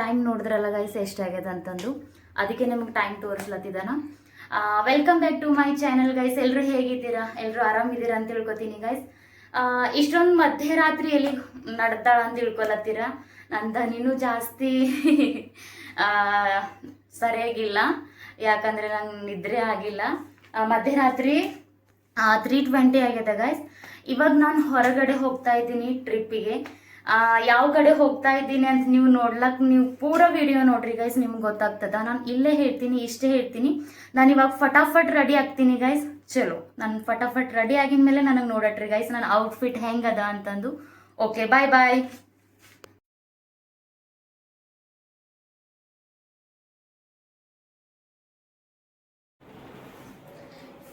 Time ನೋಡಿದ್ರಲ್ಲ guys ಎಷ್ಟಾಗ್ಯದ ಅಂತಂದು, ಅದಕ್ಕೆ ನಿಮಗೆ ಟೈಮ್ ತೋರಿಸ್ಲತ್ತಿದ್ದಾನ. Welcome back to my channel guys. ಎಲ್ಲರೂ ಹೇಗಿದ್ದೀರಾ? ಎಲ್ಲರೂ ಆರಾಮಿದ್ದೀರಾ ಅಂತ ತಿಳ್ಕೊತೀನಿ ಗೈಸ್. ಇಷ್ಟೊಂದು ಮಧ್ಯರಾತ್ರಿಯಲ್ಲಿ ನಡ್ದಾಳ ಅಂತ ತಿಳ್ಕೊಲತ್ತೀರ. ನನ್ನ ದನಿನೂ ಜಾಸ್ತಿ ಸರಿಯಾಗಿಲ್ಲ, ಯಾಕಂದರೆ ನಂಗೆ ನಿದ್ರೆ ಆಗಿಲ್ಲ. ಮಧ್ಯರಾತ್ರಿ 3:20 ಆಗ್ಯದ ಗೈಸ್. ಇವಾಗ ನಾನು ಹೊರಗಡೆ ಹೋಗ್ತಾ ಇದ್ದೀನಿ ಟ್ರಿಪ್ಪಿಗೆ. ಯಾವ ಕಡೆ ಹೋಗ್ತಾ ಇದ್ದೀನಿ ಅಂತ ನೀವು ನೋಡ್ಲಕ್ಕೆ ನೀವು ಪೂರ ವಿಡಿಯೋ ನೋಡ್ರಿ ಗೈಸ್, ನಿಮ್ಗೆ ಗೊತ್ತಾಗ್ತದ. ನಾನು ಇಲ್ಲೇ ಹೇಳ್ತೀನಿ, ಇಷ್ಟೇ ಹೇಳ್ತೀನಿ. ನಾನು ಇವಾಗ ಫಟಾಫಟ್ ರೆಡಿ ಆಗ್ತೀನಿ ಗೈಸ್. ಚಲೋ, ನಾನು ಫಟಾಫಟ್ ರೆಡಿ ಆಗಿದ ಮೇಲೆ ನನಗೆ ನೋಡಟ್ರಿ ಗೈಸ್ ನನ್ನ ಔಟ್ಫಿಟ್ ಹೆಂಗದ ಅಂತಂದು. ಓಕೆ, ಬಾಯ್ ಬಾಯ್.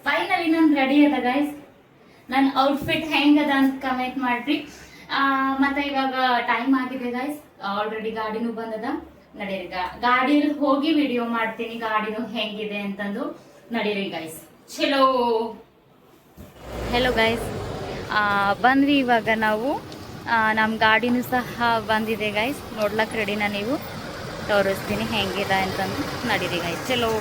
ಫೈನಲಿ ನಾನು ರೆಡಿ ಅದ ಗೈಸ್. ನನ್ನ ಔಟ್ಫಿಟ್ ಹೆಂಗದ ಅಂತ ಕಮೆಂಟ್ ಮಾಡ್ರಿ. ಮತ್ತೆ ಇವಾಗ ಟೈಮ್ ಆಗಿದೆ ಗೈಸ್, ಆಲ್ರೆಡಿ ಗಾಡಿನೂ ಬಂದದ. ನಡೀರಿ, ಗಾಡಿಯಲ್ಲಿ ಹೋಗಿ ವಿಡಿಯೋ ಮಾಡ್ತೀನಿ ಗಾಡಿನೂ ಹೆಂಗಿದೆ ಅಂತಂದು. ನಡೀರಿ ಗೈಸ್, ಚಲೋ. ಹೆಲೋ ಗೈಸ್, ಬಂದ್ವಿ ಇವಾಗ ನಾವು. ನಮ್ಮ ಗಾಡಿನೂ ಸಹ ಬಂದಿದೆ ಗೈಸ್. ನೋಡ್ಲಕ್ಕೆ ರೆಡಿನ? ನೀವು ತೋರಿಸ್ತೀನಿ ಹೆಂಗಿದೆ ಅಂತಂದು. ನಡೀರಿ ಗೈಸ್, ಚಲೋ.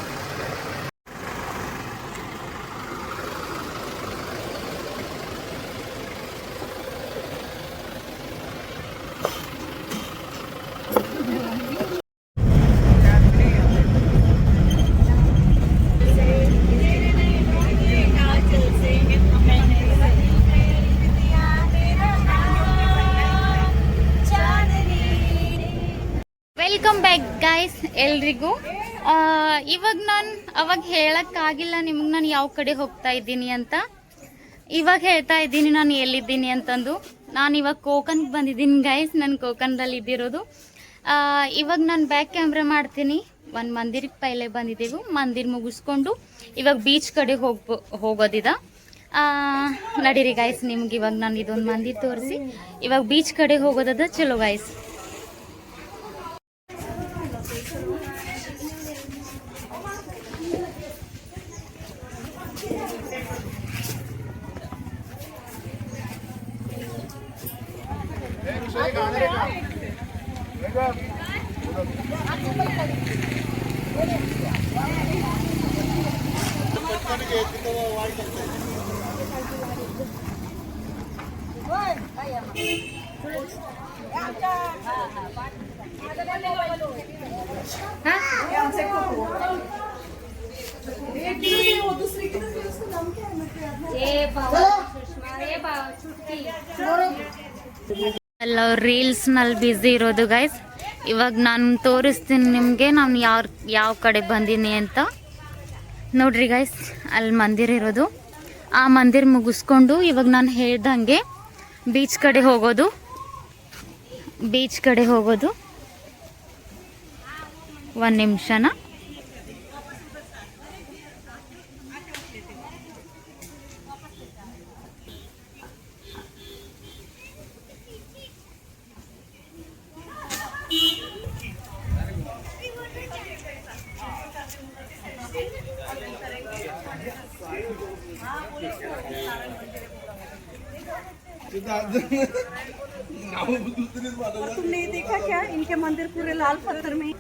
ವೆಲ್ಕಮ್ ಬ್ಯಾಕ್ ಗೈಸ್ ಎಲ್ರಿಗೂ. ಇವಾಗ ನಾನು ಅವಾಗ ಹೇಳಕ್ಕಾಗಿಲ್ಲ ನಿಮ್ಗೆ ನಾನು ಯಾವ ಕಡೆ ಹೋಗ್ತಾ ಇದ್ದೀನಿ ಅಂತ. ಇವಾಗ ಹೇಳ್ತಾ ಇದ್ದೀನಿ ನಾನು ಎಲ್ಲಿದ್ದೀನಿ ಅಂತಂದು. ನಾನು ಇವಾಗ ಕೋಕನ್ಗೆ ಬಂದಿದ್ದೀನಿ ಗೈಸ್. ನಾನು ಕೋಕನ್ದಲ್ಲಿ ಇದ್ದಿರೋದು. ಇವಾಗ ನಾನು ಬ್ಯಾಕ್ ಕ್ಯಾಮ್ರಾ ಮಾಡ್ತೀನಿ. ಒಂದು ಮಂದಿರಕ್ಕೆ ಪೈಲೆ ಬಂದಿದ್ದೆವು. ಮಂದಿರ ಮುಗಿಸ್ಕೊಂಡು ಇವಾಗ ಬೀಚ್ ಕಡೆ ಹೋಗೋದಿದ. ನಡೀರಿ ಗೈಸ್, ನಿಮ್ಗೆ ಇವಾಗ ನಾನು ಇದೊಂದು ಮಂದಿರ ತೋರಿಸಿ ಇವಾಗ ಬೀಚ್ ಕಡೆ ಹೋಗೋದದ. ಚಲೋ ಗೈಸ್. ಎಲ್ಲ ರೀಲ್ಸ್ ನಲ್ಲಿ ಬ್ಯುಸಿ ಇರೋದು ಗೈಸ್. ಇವಾಗ ನಾನು ತೋರಿಸ್ತೀನಿ ನಿಮಗೆ ನಾನು ಯಾವ ಕಡೆ ಬಂದೀನಿ ಅಂತ. ನೋಡ್ರಿ ಗೈಸ್, ಅಲ್ಲಿ ಮಂದಿರ ಇರೋದು. ಆ ಮಂದಿರ ಮುಗಿಸ್ಕೊಂಡು ಇವಾಗ ನಾನು ಹೇಳ್ದಂಗೆ ಬೀಚ್ ಕಡೆ ಹೋಗೋದು. ಒಂದು ನಿಮಿಷನ. तुमने देखा क्या इनके मंदिर पूरे लाल पत्थर में?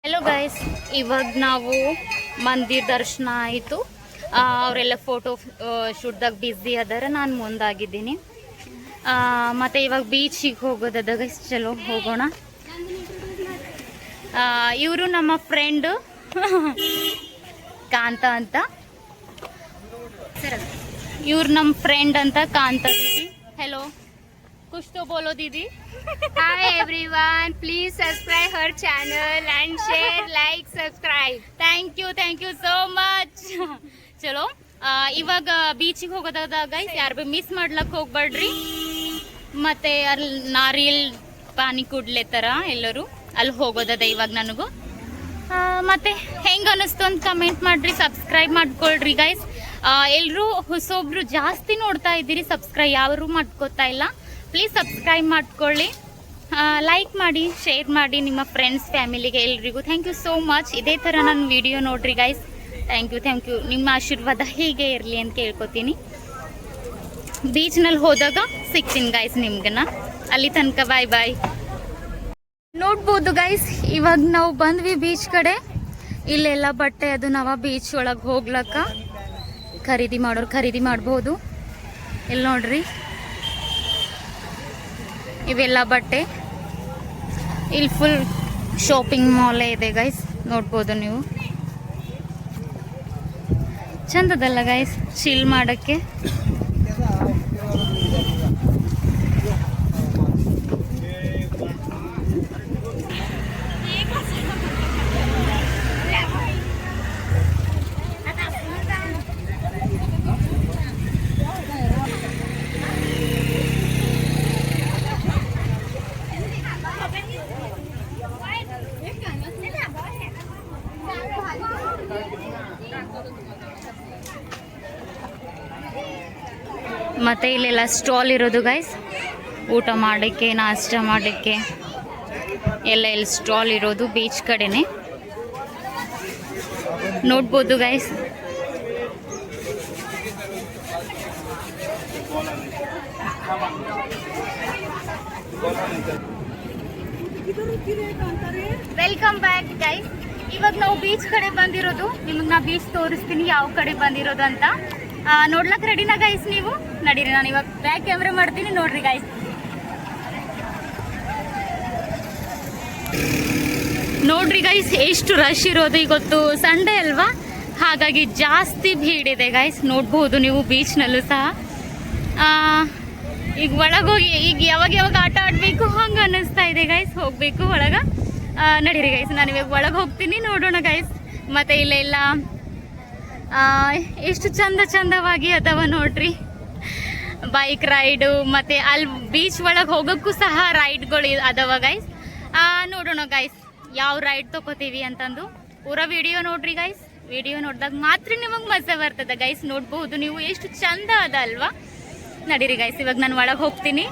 ಹೆಲೋ ಗೈಸ್, ಇವಾಗ ನಾವು ಮಂದಿರ ದರ್ಶನ ಆಯಿತು. ಅವರೆಲ್ಲ ಫೋಟೋ ಶೂಟ್ದಾಗ ಬ್ಯುಸಿ ಅದಾರ, ನಾನು ಮುಂದಾಗಿದ್ದೀನಿ. ಮತ್ತು ಇವಾಗ ಬೀಚಿಗೆ ಹೋಗೋದದ ಗೈಸ್. ಚಲೋ, ಹೋಗೋಣ. ಇವರು ನಮ್ಮ ಫ್ರೆಂಡು ಕಾಂತ ಅಂತ. ಇವ್ರು ನಮ್ಮ ಫ್ರೆಂಡ್ ಅಂತ, ಕಾಂತ ದೀದಿ. ಹೆಲೋ, कुछ तो बोलो दीदी. Hi everyone, please subscribe her channel and share, like, subscribe. Thank you so much. ಚಲೋ, ಇವಾಗ ಬೀಚಿಗೆ ಹೋಗೋದಾದ ಗೈಸ್. ಯಾರು ಭೀ ಮಿಸ್ ಮಾಡ್ಲಕ್ಕೆ ಹೋಗ್ಬೇಡ್ರಿ. ಮತ್ತು ಅಲ್ಲಿ ನಾರಿಯಲ್ ಪಾನಿ ಕುಡ್ಲೇತಾರ ಎಲ್ಲರೂ. ಅಲ್ಲಿ ಹೋಗೋದದ ಇವಾಗ ನನಗೂ. ಮತ್ತು ಹೆಂಗೆ ಅನ್ನಿಸ್ತು ಅಂತ ಕಮೆಂಟ್ ಮಾಡಿರಿ, ಸಬ್ಸ್ಕ್ರೈಬ್ ಮಾಡ್ಕೊಳ್ರಿ ಗೈಸ್. ಎಲ್ಲರೂ ಹೊಸೊಬ್ರು ಜಾಸ್ತಿ ನೋಡ್ತಾ ಇದ್ದೀರಿ, ಸಬ್ಸ್ಕ್ರೈಬ್ ಯಾರು ಮಾಡ್ಕೋತಾ ಇಲ್ಲ. ಪ್ಲೀಸ್ ಸಬ್ಸ್ಕ್ರೈಬ್ ಮಾಡ್ಕೊಳ್ಳಿ. ಲೈಕ್ ಮಾಡಿ, ಶೇರ್ ಮಾಡಿ ನಿಮ್ಮ ಫ್ರೆಂಡ್ಸ್ ಫ್ಯಾಮಿಲಿಗೆ ಎಲ್ರಿಗೂ. Thank you so much. ಇದೇ ಥರ ನನ್ನ ವಿಡಿಯೋ ನೋಡ್ರಿ ಗೈಸ್. Thank you. ನಿಮ್ಮ ಆಶೀರ್ವಾದ ಹೀಗೆ ಇರಲಿ ಅಂತ ಕೇಳ್ಕೊತೀನಿ. ಬೀಚ್ನಲ್ಲಿ ಹೋದಾಗ ಸಿಗ್ತೀನಿ ಗೈಸ್ ನಿಮ್ಗನ. ಅಲ್ಲಿ ತನಕ ಬಾಯ್. ನೋಡ್ಬೋದು ಗೈಸ್, ಇವಾಗ ನಾವು ಬಂದ್ವಿ ಬೀಚ್ ಕಡೆ. ಇಲ್ಲೆಲ್ಲ ಬಟ್ಟೆ ಅದು ನಾವು ಬೀಚ್ ಒಳಗೆ ಹೋಗ್ಲಕ್ಕ ಖರೀದಿ ಮಾಡ್ಬೋದು. ಇಲ್ಲಿ ನೋಡ್ರಿ, ಇವೆಲ್ಲ ಬಟ್ಟೆ. ಇಲ್ಲಿ ಫುಲ್ ಶಾಪಿಂಗ್ ಮಾಲೇ ಇದೆ ಗೈಸ್, ನೋಡ್ಬೋದು ನೀವು. ಚಂದದಲ್ಲ ಗೈಸ್ ಚಿಲ್ ಮಾಡೋಕ್ಕೆ. ಮತ್ತು ಇಲ್ಲೆಲ್ಲ ಸ್ಟಾಲ್ ಇರೋದು ಗೈಸ್, ಊಟ ಮಾಡೋಕ್ಕೆ, ನಾಷ್ಟ ಮಾಡೋಕ್ಕೆ ಎಲ್ಲ ಇಲ್ಲಿ ಸ್ಟಾಲ್ ಇರೋದು ಬೀಚ್ ಕಡೆನೇ ನೋಡ್ಬೋದು ಗೈಸ್. Welcome back guys. ಇವಾಗ ನಾವು ಬೀಚ್ ಕಡೆ ಬಂದಿರೋದು. ನಿಮಗೆ ನಾ ಬೀಚ್ ತೋರಿಸ್ತೀನಿ ಯಾವ ಕಡೆ ಬಂದಿರೋದು ಅಂತ. ನೋಡ್ಲಕ್ಕೆ ರೆಡಿನಾ ಗೈಸ್ ನೀವು? ನಡೀರಿ, ನಾನು ಇವಾಗ ಬ್ಯಾಕ್ ಕ್ಯಾಮ್ರಾ ಮಾಡ್ತೀನಿ, ನೋಡ್ರಿ ಗೈಸ್. ನೋಡ್ರಿ ಗೈಸ್ ಎಷ್ಟು ರಶ್ ಇರೋದು. ಇವತ್ತು ಸಂಡೇ ಅಲ್ವಾ, ಹಾಗಾಗಿ ಜಾಸ್ತಿ ಭೀಡಿದೆ ಗೈಸ್. ನೋಡ್ಬೋದು ನೀವು ಬೀಚ್ನಲ್ಲೂ ಸಹ. ಈಗ ಒಳಗೋಗಿ ಈಗ ಯಾವಾಗ ಆಟ ಆಡಬೇಕು ಹಂಗೆ ಅನ್ನಿಸ್ತಾ ಇದೆ ಗೈಸ್. ಹೋಗಬೇಕು ಒಳಗೆ. ನಡೀರಿ ಗೈಸ್, ನಾನು ಇವಾಗ ಒಳಗೆ ಹೋಗ್ತೀನಿ, ನೋಡೋಣ ಗೈಸ್. ಮತ್ತು ಇಲ್ಲೆಲ್ಲ ಎಷ್ಟು ಚಂದವಾಗಿ ಅದಾವ ನೋಡ್ರಿ. ಬೈಕ್ ರೈಡು ಮತ್ತು ಅಲ್ಲಿ ಬೀಚ್ ಒಳಗೆ ಹೋಗೋಕ್ಕೂ ಸಹ ರೈಡ್ಗಳು ಅದಾವ ಗೈಸ್. ನೋಡೋಣ ಗೈಸ್ ಯಾವ ರೈಡ್ ತೊಗೋತೀವಿ ಅಂತಂದು. ಪೂರಾ ವಿಡಿಯೋ ನೋಡ್ರಿ ಗೈಸ್. ವಿಡಿಯೋ ನೋಡಿದಾಗ ಮಾತ್ರ ನಿಮಗೆ ಮಜಾ ಬರ್ತದೆ ಗೈಸ್. ನೋಡ್ಬೋದು ನೀವು ಎಷ್ಟು ಚಂದ ಅದ ಅಲ್ವಾ. ನಡೀರಿ ಗೈಸ್, ಇವಾಗ ನಾನು ಒಳಗೆ ಹೋಗ್ತೀನಿ.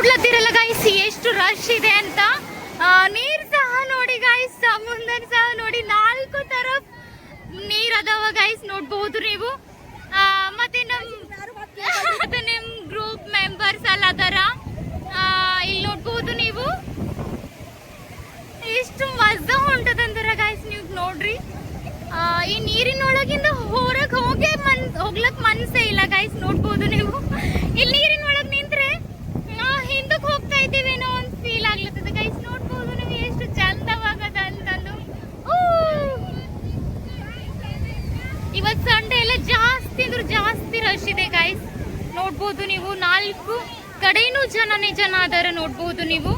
ನೋಡ್ಲತ್ತಿರಲ್ಲ ಗಾಯ್ಸ್ ಎಷ್ಟು ರಶ್ ಇದೆ ಅಂತ. ನೀರ್ ಸಹ ನೋಡಿ ಗಾಯ್ಸ್, ಸಮುದ್ರ ಸಹ ನೋಡಿ, 4 ತರ ನೀರ್ ಅದಾವ ಗಾಯ್ಸ್, ನೋಡ್ಬಹುದು ನೀವು. ಮತ್ತೆ ನಿಮ್ ಗ್ರೂಪ್ ಮೆಂಬರ್ಸ್ ಅಲ್ಲ ಅದರ ಇಲ್ಲಿ ನೋಡ್ಬಹುದು ನೀವು. ಎಷ್ಟು ಮಜಾ ಹೊಂಟದಂದ್ರ ಗಾಯ್ಸ್, ನೀವು ನೋಡ್ರಿ. ಈ ನೀರಿನೊಳಗಿಂದ ಹೊರಗೆ ಹೋಗ್ಲಕ್ ಮನ್ಸೇ ಇಲ್ಲ ಗಾಯ್ಸ್, ನೋಡ್ಬೋದು ನೀವು. ಇಲ್ಲಿ ನೀರಿನೊಳಗೆ ನಿಂತ್ರೆ ಹಿಂದಕ್ಕೆ ಹೋಗ್ತಾ ಇದ್ದೀವೇನೋ ಒಂದು ಫೀಲ್ ಆಗ್ಲತ್ತದ ಗೈಸ್, ನೋಡ್ಬೋದು ನೀವು ಎಷ್ಟು ಚಂದವಾಗದ ಅಂತಂದು. ಇವತ್ತು ಸಂಡೆ ಎಲ್ಲ ಜಾಸ್ತಿ ಅಂದ್ರೆ ಜಾಸ್ತಿ ರಶ್ ಇದೆ ಗೈಸ್, ನೋಡ್ಬೋದು ನೀವು. 4 ಕಡೆನೂ ಜನ ಅದಾರ, ನೋಡ್ಬೋದು ನೀವು.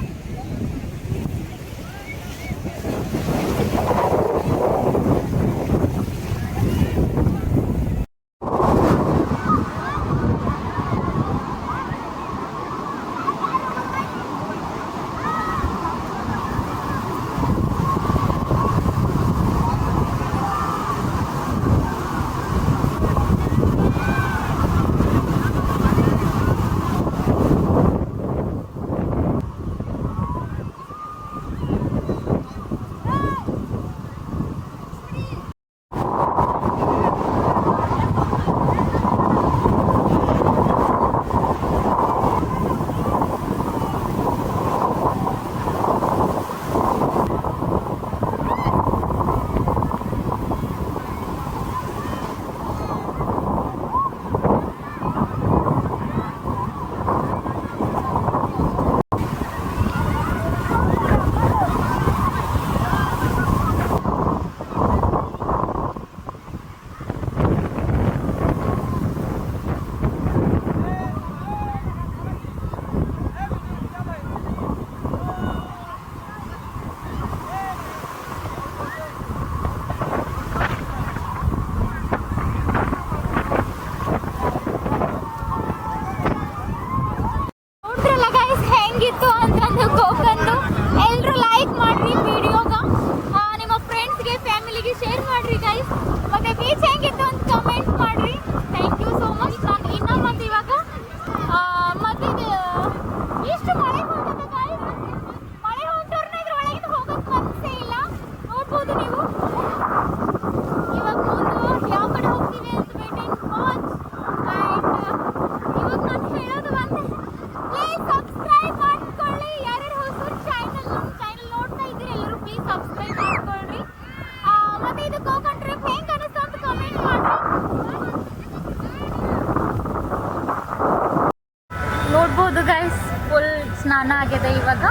ನೋಡ್ಬೋದು ಗೈಸ್, ಫುಲ್ ಸ್ನಾನ ಆಗಿದೆ. ಇವಾಗ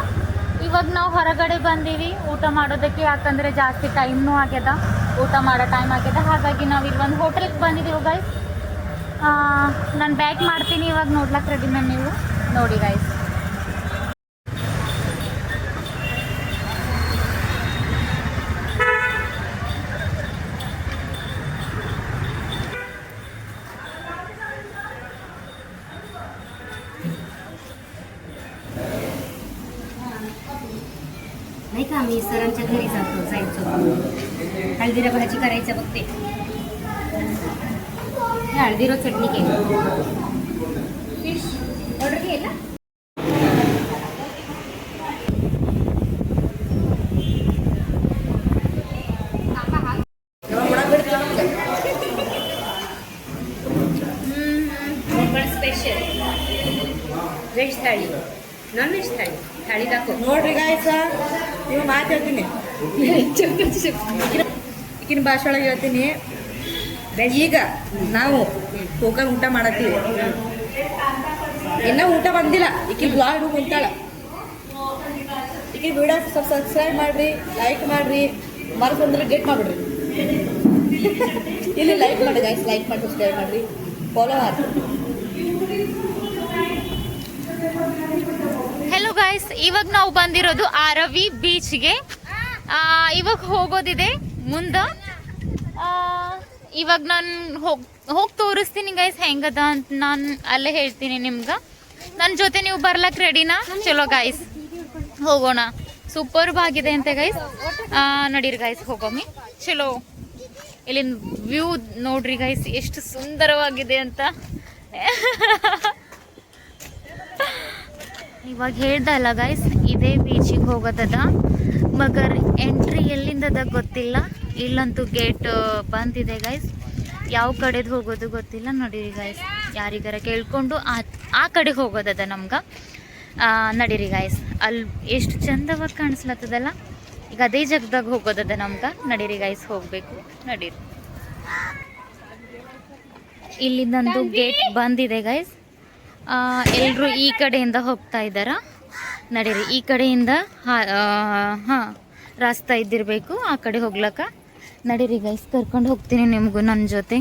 ನಾವು ಹೊರಗಡೆ ಬಂದೀವಿ ಊಟ ಮಾಡೋದಕ್ಕೆ, ಯಾಕಂದರೆ ಜಾಸ್ತಿ ಟೈಮ್ನೂ ಆಗ್ಯದ, ಊಟ ಮಾಡೋ ಟೈಮ್ ಆಗ್ಯದ. ಹಾಗಾಗಿ ನಾವು ಇಲ್ಲಿ ಒಂದು ಹೋಟೆಲ್ಗೆ ಬಂದಿದ್ದೀವಿ ಗೈಸ್. ನಾನು ಬ್ಯಾಕ್ ಮಾಡ್ತೀನಿ, ಇವಾಗ ನೋಡ್ಲಕ್ಕೆ ರೆಡಿ ಮ್ಯಾಮ್, ನೀವು ನೋಡಿ ಗೈಸ್. नाही का आम्ही सरांच्या घरी जायचो. हळदीरा भाजी करायचं बघते. हळदीरो चटणी केली. फिश ऑर्डर केला. स्पेशल व्हेज थाळी, नॉन व्हेज थाळी दाखव. ನೋಡ್ರಿ ಗಾಯ್ಸ, ನೀವು ಮಾತಾಡ್ತೀನಿ ಈಗಿನ ಭಾಷೆ ಒಳಗೆ ಹೇಳ್ತೀನಿ. ಈಗ ನಾವು ಹೋಗಾಗ ಊಟ ಮಾಡತ್ತೀವಿ, ಇನ್ನೂ ಊಟ ಬಂದಿಲ್ಲ. ಈಕಿನ ಬ್ಲಾಗ್ ಕುಂತಾಳ. ಈಕಿನ ವಿಡಿಯೋ ಸ್ವಲ್ಪ ಸಬ್ಸ್ಕ್ರೈಬ್ ಮಾಡಿರಿ, ಲೈಕ್ ಮಾಡಿರಿ, ಬಂದ್ರೆ ಗೆಟ್ ಮಾಡಿಬಿಡ್ರಿ. ಇಲ್ಲಿ ಲೈಕ್ ಮಾಡಿ ಗಾಯ್ಸ್, ಲೈಕ್ ಮಾಡಿ ಸಬ್ಸ್ಕ್ರೈಬ್ ಮಾಡಿರಿ, ಫಾಲೋ ಮಾಡಿ. ಹೆಲೋ ಗಾಯ್ಸ್, ಇವಾಗ ನಾವು ಬಂದಿರೋದು ಆರವಿ ಬೀಚ್ಗೆ. ಇವಾಗ ಹೋಗೋದಿದೆ ಮುಂದೆ. ಇವಾಗ ನಾನು ಹೋಗಿ ತೋರಿಸ್ತೀನಿ ಗೈಸ್ ಹೆಂಗದ ಅಂತ. ನಾನು ಅಲ್ಲೇ ಹೇಳ್ತೀನಿ ನಿಮ್ಗೆ. ನನ್ನ ಜೊತೆ ನೀವು ಬರ್ಲಕ್ಕೆ ರೆಡಿನಾ? ಚಲೋ ಗೈಸ್, ಹೋಗೋಣ. ಸೂಪರ್ಬ್ ಆಗಿದೆ ಅಂತೆ ಗೈಸ್. ನಡೀರಿ ಗೈಸ್, ಹೋಗೋಮಿ. ಚಲೋ. ಇಲ್ಲಿನ ವ್ಯೂ ನೋಡ್ರಿ ಗೈಸ್, ಎಷ್ಟು ಸುಂದರವಾಗಿದೆ ಅಂತ. ಇವಾಗ ಹೇಳ್ದಲ್ಲ ಗೈಸ್, ಇದೇ ಬೀಚಿಗೆ ಹೋಗೋದದ. ಮಗರ್ ಎಂಟ್ರಿ ಎಲ್ಲಿಂದದ ಗೊತ್ತಿಲ್ಲ. ಇಲ್ಲಂತೂ ಗೇಟ್ ಬಂದಿದೆ ಗೈಸ್. ಯಾವ ಕಡೆದು ಹೋಗೋದು ಗೊತ್ತಿಲ್ಲ. ನಡೀರಿ ಗೈಸ್, ಯಾರಿಗಾರ ಕೇಳ್ಕೊಂಡು ಆ ಕಡೆ ಹೋಗೋದದ ನಮ್ಗೆ. ನಡೀರಿ ಗೈಸ್, ಅಲ್ಲಿ ಎಷ್ಟು ಚಂದವಾಗಿ ಕಾಣಿಸ್ಲತ್ತದಲ್ಲ. ಈಗ ಅದೇ ಜಾಗದಾಗ ಹೋಗೋದದ ನಮ್ಗೆ. ನಡೀರಿ ಗೈಸ್, ಹೋಗಬೇಕು. ನಡೀರಿ. ಇಲ್ಲಿಂದಂದು ಗೇಟ್ ಬಂದಿದೆ ಗೈಸ್. ಎಲ್ಲರೂ ಈ ಕಡೆಯಿಂದ ಹೋಗ್ತಾ ಇದ್ದಾರ. ನಡೀರಿ, ಈ ಕಡೆಯಿಂದ ಹಾಂ ರಾಸ್ತಾ ಇದ್ದಿರಬೇಕು ಆ ಕಡೆ ಹೋಗ್ಲಕ್ಕ. ನಡೀರಿ ಗೈಸ್, ಕರ್ಕೊಂಡು ಹೋಗ್ತೀನಿ ನಿಮಗೂ ನನ್ನ ಜೊತೆ.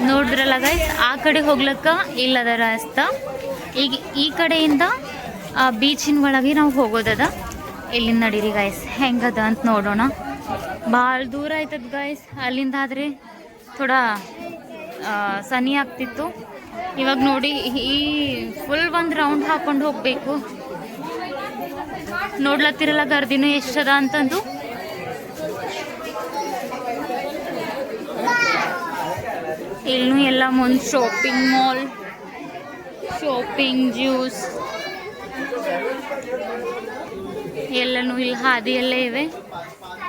ನೋಡಿದ್ರಲ್ಲ ಗೈಸ್, ಆ ಕಡೆ ಹೋಗ್ಲಕ್ಕ ಇಲ್ಲದ ರಾಸ್ತಾ. ಈಗ ಈ ಕಡೆಯಿಂದ ಬೀಚಿನ ಒಳಗೆ ನಾವು ಹೋಗೋದದ. ಇಲ್ಲಿಂದ ನಡೀರಿ ಗೈಸ್, ಹೆಂಗದ ಅಂತ ನೋಡೋಣ. ಭಾಳ ದೂರ ಆಯ್ತದ ಗೈಸ್. ಅಲ್ಲಿಂದ ಆದರೆ ಥೋಡಾ ಸನಿ ಆಗ್ತಿತ್ತು. ಇವಾಗ ನೋಡಿ, ಈ ಫುಲ್ ಒಂದು ರೌಂಡ್ ಹಾಕೊಂಡು ಹೋಗಬೇಕು. ನೋಡ್ಲತ್ತಿರಲ್ಲ ಗರ್ದಿನೂ ಎಷ್ಟದ ಅಂತಂದು. ಇಲ್ಲೂ ಎಲ್ಲ ಮುಂದೆ ಶಾಪಿಂಗ್ ಮಾಲ್, ಶಾಪಿಂಗ್ ಜ್ಯೂಸ್ ಎಲ್ಲನೂ ಇಲ್ಲಿ ಹಾದಿಯಲ್ಲೇ ಇವೆ.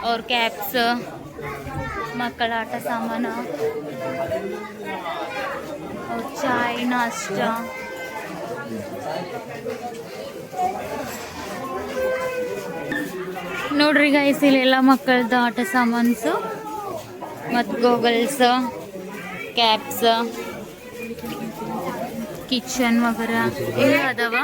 ಅವ್ರ ಕ್ಯಾಪ್ಸ್, ಮಕ್ಕಳ ಆಟ ಸಾಮಾನು, ಅವ್ರ ಚಾಯ್ ನಾಷ್ಟ. ನೋಡ್ರಿ ಗೈಸ್, ಇಲ್ಲೆಲ್ಲ ಮಕ್ಕಳದ್ದು ಆಟ ಸಾಮಾನ್ಸು ಮತ್ತು ಗೋಗಲ್ಸ್, ಕ್ಯಾಪ್ಸ್, ಕಿಚನ್ ವಗರ ಎಲ್ಲ ಅದಾವ.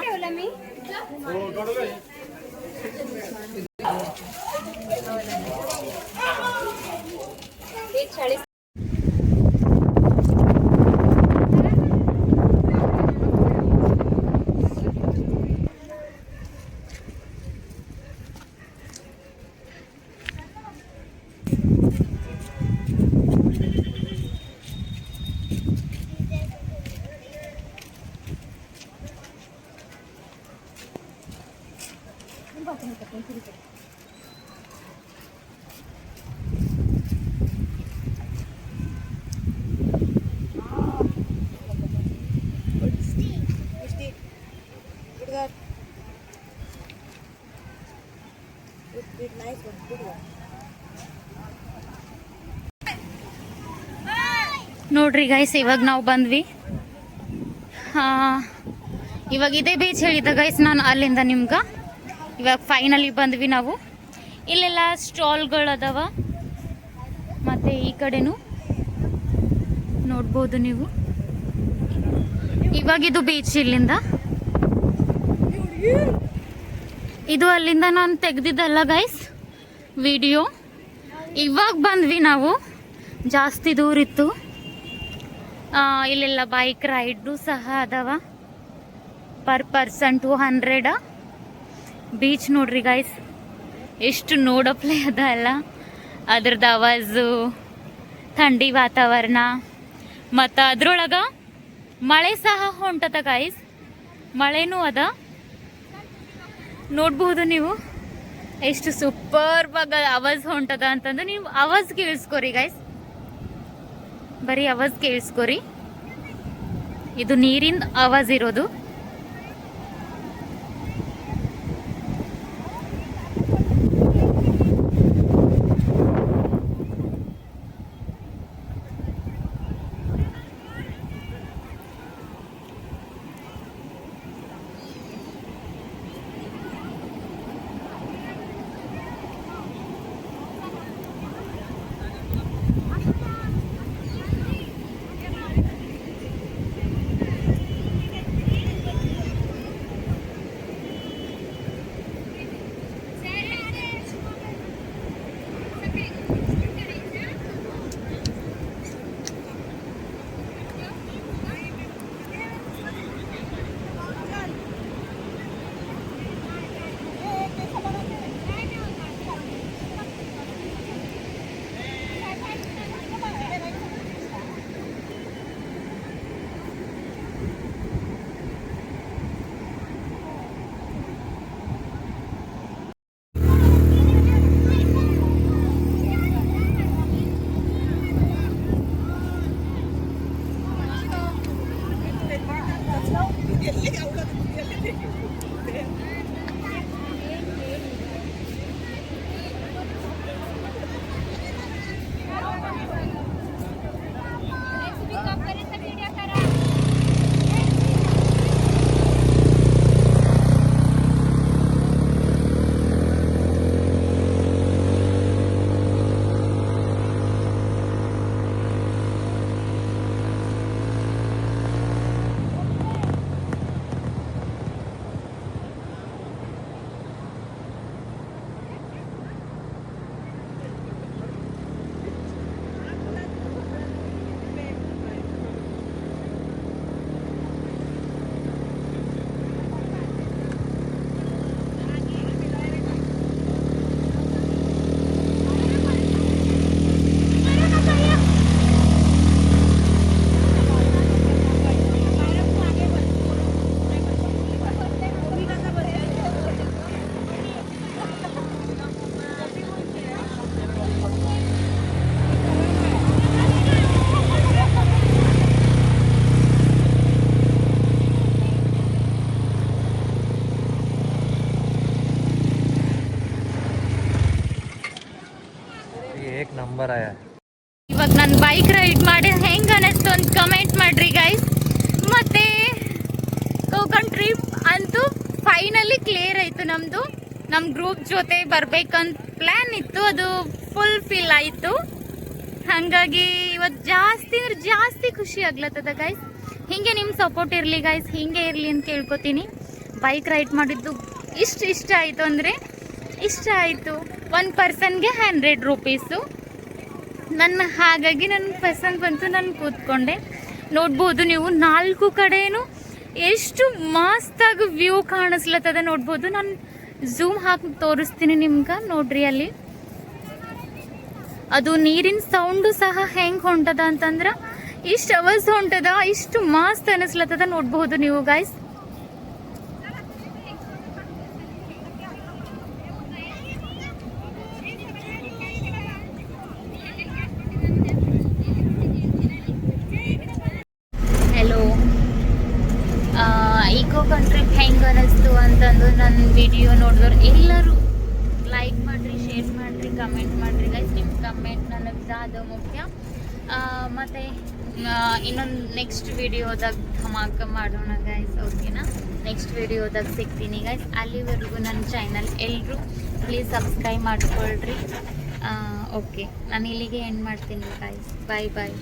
ನೋಡ್ರಿ ಗೈಸ್, ಇವಾಗ ನಾವು ಬಂದ್ವಿ. ಇವಾಗ ಇದೇ ಬೀಚ್ ಹೇಳಿದ್ದ ಗೈಸ್ ನಾನು ಅಲ್ಲಿಂದ ನಿಮ್ಗೆ. ಇವಾಗ ಫೈನಲಿ ಬಂದ್ವಿ ನಾವು. ಇಲ್ಲೆಲ್ಲ ಸ್ಟಾಲ್ಗಳು ಅದಾವ. ಮತ್ತು ಈ ಕಡೆನೂ ನೋಡ್ಬೋದು ನೀವು. ಇವಾಗಿದು ಬೀಚ್ ಇಲ್ಲಿಂದ. ಇದು ಅಲ್ಲಿಂದ ನಾನು ತೆಗ್ದಿದ್ದಲ್ಲ ಗೈಸ್ ವಿಡಿಯೋ. ಇವಾಗ ಬಂದ್ವಿ ನಾವು, ಜಾಸ್ತಿ ದೂರ ಇತ್ತು. ಇಲ್ಲೆಲ್ಲ ಬೈಕ್ ರೈಡು ಸಹ ಅದಾವ. Per person 200. ಬೀಚ್ ನೋಡ್ರಿ ಗೈಸ್, ಎಷ್ಟು ನೋಡಪ್ಲೇ ಅದ ಅಲ್ಲ. ಅದ್ರದ್ದು ಆವಾಜು, ಥಂಡಿ ವಾತಾವರಣ, ಮತ್ತು ಅದ್ರೊಳಗೆ ಮಳೆ ಸಹ ಹೊಂಟದ ಗೈಸ್. ಮಳೆನೂ ಅದ, ನೋಡ್ಬೋದು ನೀವು ಎಷ್ಟು ಸೂಪರ್ಬಾಗ ಆವಾಜ್ ಹೊಂಟದ ಅಂತಂದ್ರೆ. ನೀವು ಆವಾಜ್ ಕೇಳಿಸ್ಕೊರಿ ಗೈಸ್, ಬರೀ ಆವಾಜ್ ಕೇಳಿಸ್ಕೊರಿ. ಇದು ನೀರಿಂದ ಆವಾಜ್ ಇರೋದು. पर आया है। ಇವಾಗ ನಾನು ಬೈಕ್ ರೈಡ್ ಮಾಡಿ ಹೆಂಗೆ ಅನ್ನಿಸ್ತು ಅಂತ ಕಮೆಂಟ್ ಮಾಡ್ರಿ ಗೈಸ್. ಮತ್ತೆ ಗೋಕರ್ಣ ಟ್ರಿಪ್ ಅಂತೂ ಫೈನಲಿ ಕ್ಲಿಯರ್ ಆಯಿತು ನಮ್ಮದು. ನಮ್ಮ ಗ್ರೂಪ್ ಜೊತೆ ಬರ್ಬೇಕಂತ ಪ್ಲ್ಯಾನ್ ಇತ್ತು, ಅದು ಫುಲ್ ಫಿಲ್ ಆಯಿತು. ಹಾಗಾಗಿ ಇವತ್ತು ಜಾಸ್ತಿ ಅಂದ್ರೆ ಜಾಸ್ತಿ ಖುಷಿ ಆಗ್ಲತ್ತದ ಗೈಸ್. ಹೀಗೆ ನಿಮ್ಮ ಸಪೋರ್ಟ್ ಇರಲಿ ಗೈಸ್, ಹೀಗೆ ಇರಲಿ ಅಂತ ಕೇಳ್ಕೊತೀನಿ. ಬೈಕ್ ರೈಡ್ ಮಾಡಿದ್ದು ಇಷ್ಟ ಆಯಿತು ಅಂದರೆ ಇಷ್ಟ ಆಯಿತು. 1 ಪರ್ಸನ್ಗೆ 100 ರೂಪೀಸು. ಹಾಗಾಗಿ ನನ್ನ ಪಸಂದ್ ಬಂತು, ನಾನು ಕೂತ್ಕೊಂಡೆ. ನೋಡ್ಬೋದು ನೀವು 4 ಕಡೆನೂ ಎಷ್ಟು ಮಸ್ತಾಗಿ ವ್ಯೂ ಕಾಣಿಸ್ಲತ್ತದ ನೋಡ್ಬೋದು. ನಾನು ಝೂಮ್ ಹಾಕಿ ತೋರಿಸ್ತೀನಿ ನಿಮ್ಗೆ, ನೋಡ್ರಿ ಅಲ್ಲಿ ಅದು ನೀರಿನ ಸೌಂಡು ಸಹ ಹೆಂಗೆ ಹೊಂಟದ ಅಂತಂದ್ರೆ ಇಷ್ಟು ಅವರ್ಸ್ ಹೊಂಟದ, ಇಷ್ಟು ಮಸ್ತ್ ಅನಿಸ್ಲತ್ತದ ನೋಡ್ಬೋದು ನೀವು ಗೈಸ್. ಹೆಲೋ, ಈಕೋ ಕಂಟ್ರಿಪ್ ಹೆಂಗೆ ಅನ್ನಿಸ್ತು ಅಂತಂದು ನನ್ನ ವಿಡಿಯೋ ನೋಡಿದವ್ರು ಎಲ್ಲರೂ ಲೈಕ್ ಮಾಡಿರಿ, ಶೇರ್ ಮಾಡಿರಿ, ಕಮೆಂಟ್ ಮಾಡಿರಿ ಗೈಸ್. ನಿಮ್ಮ ಕಮೆಂಟ್ ನನಗೆ ಅದು ಮುಖ್ಯ. ಮತ್ತು ಇನ್ನೊಂದು ನೆಕ್ಸ್ಟ್ ವಿಡಿಯೋದಾಗ ಧಮಾಕ ಮಾಡೋಣ ಗೈಸ್, ಓಕೆನಾ? ನೆಕ್ಸ್ಟ್ ವಿಡಿಯೋದಾಗ ಸಿಗ್ತೀನಿ ಗೈಸ್. ಅಲ್ಲಿವರೆಗೂ ನನ್ನ ಚಾನಲ್ ಎಲ್ಲರೂ ಪ್ಲೀಸ್ ಸಬ್ಸ್ಕ್ರೈಬ್ ಮಾಡ್ಕೊಳ್ರಿ. ಓಕೆ, ನಾನು ಇಲ್ಲಿಗೆ ಎಂಡ್ ಮಾಡ್ತೀನಿ ಗೈಸ್. ಬಾಯ್ ಬಾಯ್.